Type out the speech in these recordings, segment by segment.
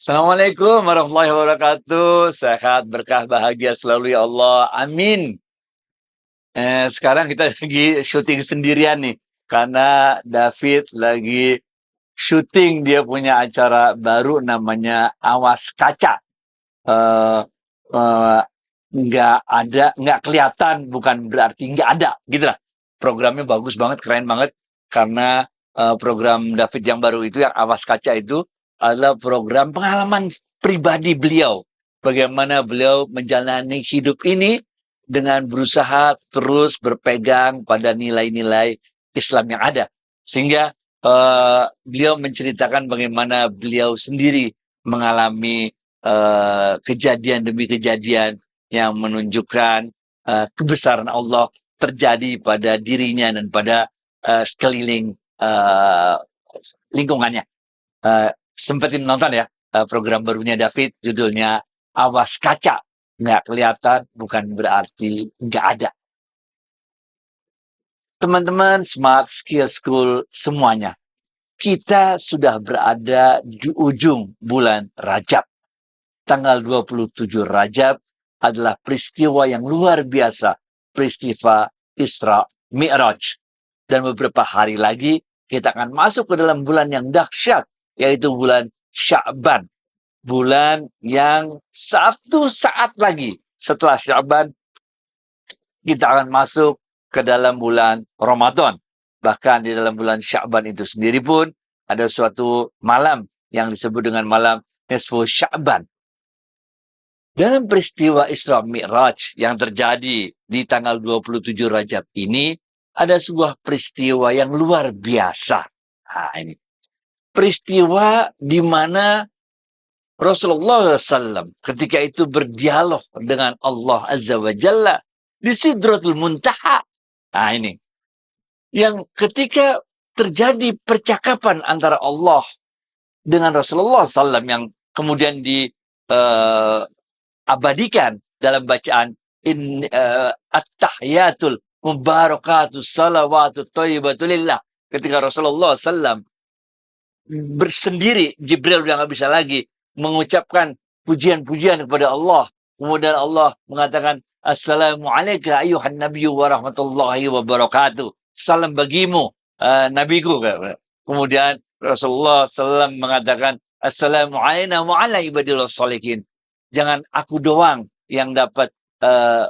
Assalamualaikum warahmatullahi wabarakatuh. Sehat, berkah, bahagia selalu ya Allah. Amin. Sekarang kita lagi syuting sendirian nih. Karena David lagi syuting, dia punya acara baru namanya Awas Kaca. Eh, eh, nggak kelihatan, bukan berarti nggak ada, gitu lah. Programnya bagus banget, keren banget. Karena program David yang baru itu, yang Awas Kaca itu, adalah program pengalaman pribadi beliau. Bagaimana beliau menjalani hidup ini dengan berusaha terus berpegang pada nilai-nilai Islam yang ada. Sehingga beliau menceritakan bagaimana beliau sendiri mengalami kejadian demi kejadian yang menunjukkan kebesaran Allah terjadi pada dirinya dan pada sekeliling lingkungannya. Sempetin nonton ya program barunya David, judulnya Awas Kaca. Nggak kelihatan bukan berarti nggak ada. Teman-teman Smart Skill School semuanya, kita sudah berada di ujung bulan Rajab. Tanggal 27 Rajab adalah peristiwa yang luar biasa, peristiwa Isra Mi'raj. Dan beberapa hari lagi kita akan masuk ke dalam bulan yang dahsyat, yaitu bulan Sya'ban. Bulan yang satu saat lagi setelah Sya'ban, kita akan masuk ke dalam bulan Ramadan. Bahkan di dalam bulan Sya'ban itu sendiri pun ada suatu malam yang disebut dengan malam Nisfu Sya'ban. Dalam peristiwa Isra Mi'raj yang terjadi di tanggal 27 Rajab ini, ada sebuah peristiwa yang luar biasa. Nah, ini peristiwa di mana Rasulullah SAW ketika itu berdialog dengan Allah Azza wa Jalla di Sidratul Muntaha. Nah, ini yang ketika terjadi percakapan antara Allah dengan Rasulullah SAW yang kemudian diabadikan dalam bacaan at-tahiyatul mubarakatus salawatut thayyibatulillah. Ketika Rasulullah SAW bersendiri, Jibril udah nggak bisa lagi mengucapkan pujian-pujian kepada Allah. Kemudian Allah mengatakan, Assalamualaikum ayuhan nabiyyu wa rahmatullahi wa barakatuh. Salam bagimu, nabiku. Kemudian Rasulullah SAW mengatakan, Assalamualaikum wa ala ibadillah sholihin. Jangan aku doang yang dapat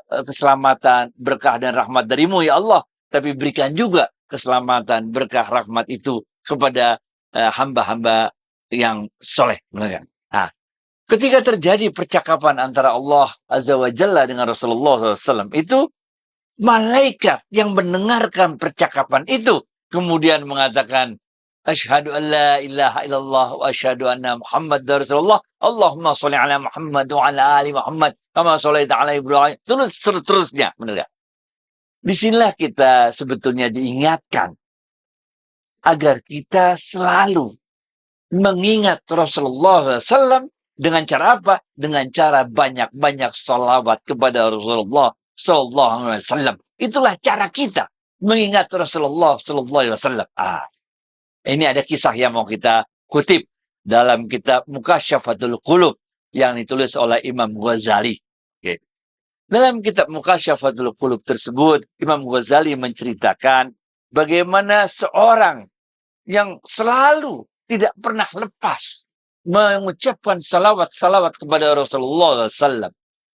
keselamatan, berkah dan rahmat darimu ya Allah, tapi berikan juga keselamatan, berkah, rahmat itu kepada hamba-hamba yang soleh. Nah, ketika terjadi percakapan antara Allah Azza wa Jalla dengan Rasulullah SAW, itu malaikat yang mendengarkan percakapan itu kemudian mengatakan, Asyhadu an la ilaha illallah wa asyhadu anna Muhammad Rasulullah. Allahumma sholli ala Muhammad wa ala ali Muhammad kama sholaita ala Ibrahim. Terus seterusnya, benar gak? Disinilah kita sebetulnya diingatkan agar kita selalu mengingat Rasulullah SAW dengan cara apa? Dengan cara banyak-banyak salawat kepada Rasulullah SAW. Itulah cara kita mengingat Rasulullah SAW. Ini ada kisah yang mau kita kutip dalam kitab Mukasyafatul Qulub yang ditulis oleh Imam Ghazali. Okay. Dalam kitab Mukasyafatul Qulub tersebut, Imam Ghazali menceritakan bagaimana seorang yang selalu tidak pernah lepas mengucapkan salawat-salawat kepada Rasulullah SAW.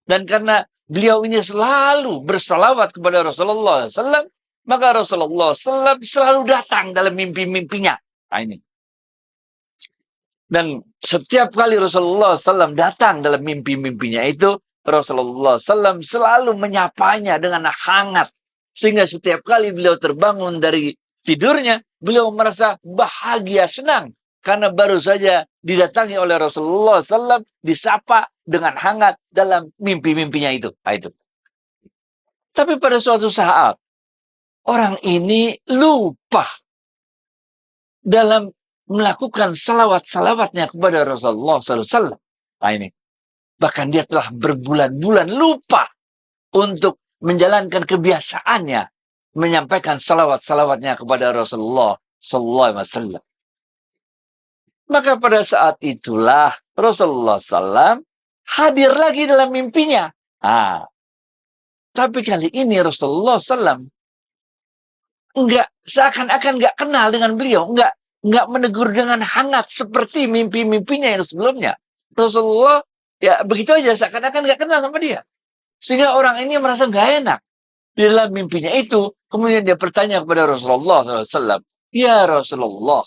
Dan karena beliau ini selalu bersalawat kepada Rasulullah SAW, maka Rasulullah SAW selalu datang dalam mimpi-mimpinya. Nah, ini. Dan setiap kali Rasulullah SAW datang dalam mimpi-mimpinya itu, Rasulullah SAW selalu menyapanya dengan hangat. Sehingga setiap kali beliau terbangun dari tidurnya, beliau merasa bahagia, senang. Karena baru saja didatangi oleh Rasulullah SAW, disapa dengan hangat dalam mimpi-mimpinya itu. Nah, itu. Tapi pada suatu saat, orang ini lupa dalam melakukan salawat-salawatnya kepada Rasulullah SAW. Nah, ini. Bahkan dia telah berbulan-bulan lupa untuk menjalankan kebiasaannya menyampaikan salawat-salawatnya kepada Rasulullah SAW. Maka pada saat itulah Rasulullah SAW hadir lagi dalam mimpinya. Tapi kali ini Rasulullah SAW seakan-akan nggak kenal dengan beliau, nggak menegur dengan hangat seperti mimpi-mimpinya yang sebelumnya. Rasulullah ya begitu aja, seakan-akan nggak kenal sama dia. Sehingga orang ini merasa nggak enak. Di dalam mimpinya itu, kemudian dia bertanya kepada Rasulullah SAW, "Ya Rasulullah,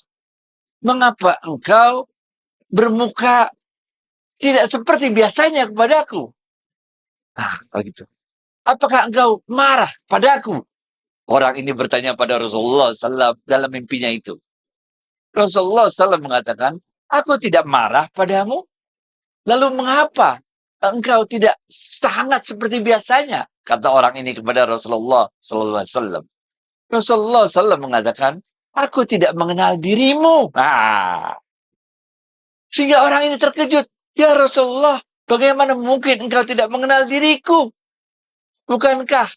mengapa engkau bermuka tidak seperti biasanya kepadaku?" Begitu. "Apakah engkau marah padaku?" Orang ini bertanya pada Rasulullah SAW dalam mimpinya itu. Rasulullah SAW mengatakan, "Aku tidak marah padamu. Lalu mengapa engkau tidak sangat seperti biasanya?" Kata orang ini kepada Rasulullah SAW. Rasulullah SAW mengatakan, "Aku tidak mengenal dirimu." Sehingga orang ini terkejut. "Ya Rasulullah, bagaimana mungkin engkau tidak mengenal diriku? Bukankah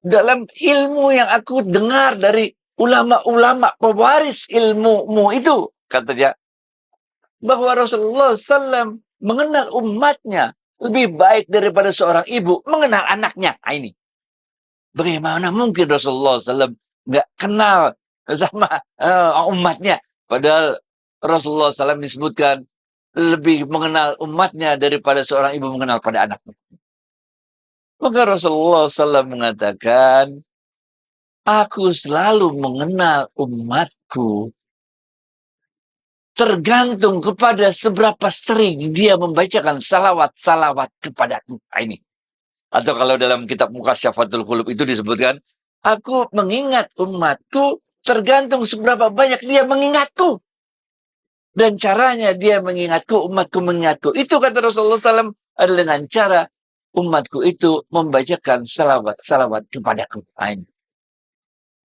dalam ilmu yang aku dengar dari ulama-ulama pewaris ilmumu itu," kata dia, bahwa Rasulullah SAW mengenal umatnya lebih baik daripada seorang ibu mengenal anaknya. Ini bagaimana mungkin Rasulullah SAW nggak kenal sama umatnya, padahal Rasulullah SAW disebutkan lebih mengenal umatnya daripada seorang ibu mengenal pada anaknya. Maka Rasulullah SAW mengatakan, "Aku selalu mengenal umatku tergantung kepada seberapa sering dia membacakan salawat-salawat kepadaku." Ini. Atau kalau dalam kitab Muqasyafatul Qulub itu disebutkan, "Aku mengingat umatku tergantung seberapa banyak dia mengingatku. Dan caranya dia mengingatku, umatku mengingatku." Itu kata Rasulullah SAW adalah dengan cara umatku itu membacakan salawat-salawat kepadaku. Ini.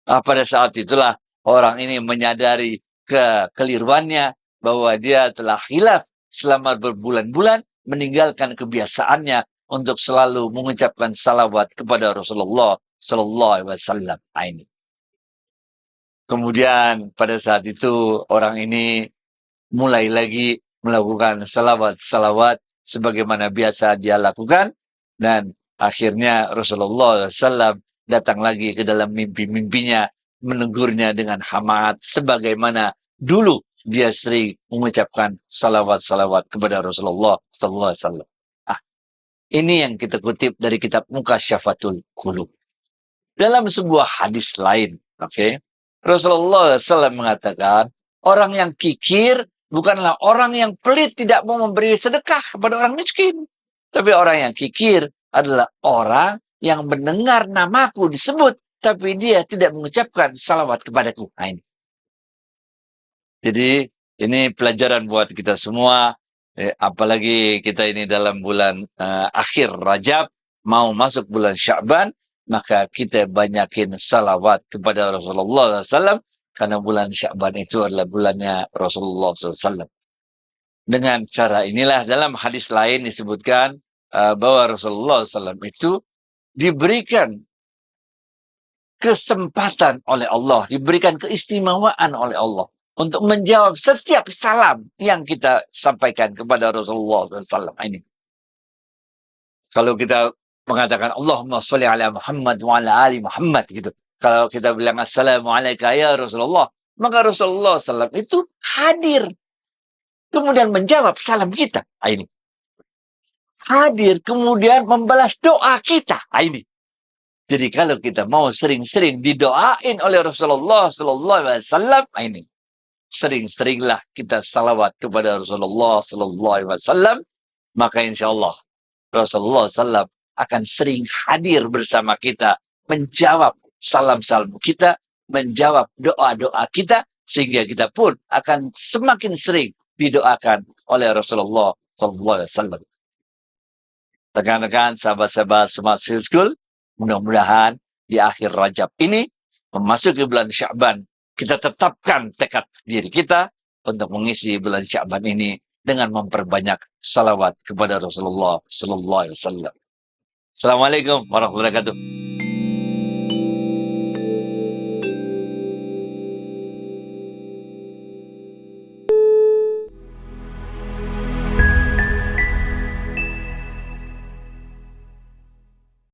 Pada saat itulah orang ini menyadari kekeliruannya, bahwa dia telah khilaf selama berbulan-bulan, meninggalkan kebiasaannya untuk selalu mengucapkan salawat kepada Rasulullah Sallallahu Alaihi Wasallam. Ini. Kemudian pada saat itu orang ini mulai lagi melakukan salawat-salawat sebagaimana biasa dia lakukan, dan akhirnya Rasulullah SAW datang lagi ke dalam mimpi-mimpinya, menegurnya dengan hamad sebagaimana dulu dia sering mengucapkan salawat-salawat kepada Rasulullah SAW. Ini yang kita kutip dari kitab Muqasyafatul Qulub. Dalam sebuah hadis lain, Rasulullah SAW mengatakan, orang yang kikir bukanlah orang yang pelit tidak mau memberi sedekah kepada orang miskin. Tapi orang yang kikir adalah orang yang mendengar namaku disebut, tapi dia tidak mengucapkan salawat kepadaku. Ini. Jadi ini pelajaran buat kita semua, apalagi kita ini dalam bulan akhir Rajab, mau masuk bulan Sya'ban, maka kita banyakin salawat kepada Rasulullah SAW, karena bulan Sya'ban itu adalah bulannya Rasulullah SAW. Dengan cara inilah dalam hadis lain disebutkan bahwa Rasulullah SAW itu diberikan kesempatan oleh Allah, diberikan keistimewaan oleh Allah untuk menjawab setiap salam yang kita sampaikan kepada Rasulullah SAW. Ini. Kalau kita mengatakan Allahumma sholli ala Muhammad wa ala ali Muhammad gitu. Kalau kita bilang Assalamualaikum ya Rasulullah, maka Rasulullah SAW itu hadir. Kemudian menjawab salam kita. Ini. Hadir kemudian membalas doa kita. Ini. Jadi kalau kita mau sering-sering didoain oleh Rasulullah SAW, ini. Sering-seringlah kita salawat kepada Rasulullah SAW, maka insya Allah Rasulullah SAW akan sering hadir bersama kita, menjawab salam-salam kita, menjawab doa-doa kita, sehingga kita pun akan semakin sering didoakan oleh Rasulullah SAW. Rekan-rekan, sahabat-sahabat Smart Skill School, mudah-mudahan di akhir Rajab ini, memasuki bulan Sya'ban, kita tetapkan tekad diri kita untuk mengisi bulan Sya'ban ini dengan memperbanyak salawat kepada Rasulullah Sallallahu Alaihi Wasallam. Assalamualaikum warahmatullahi wabarakatuh.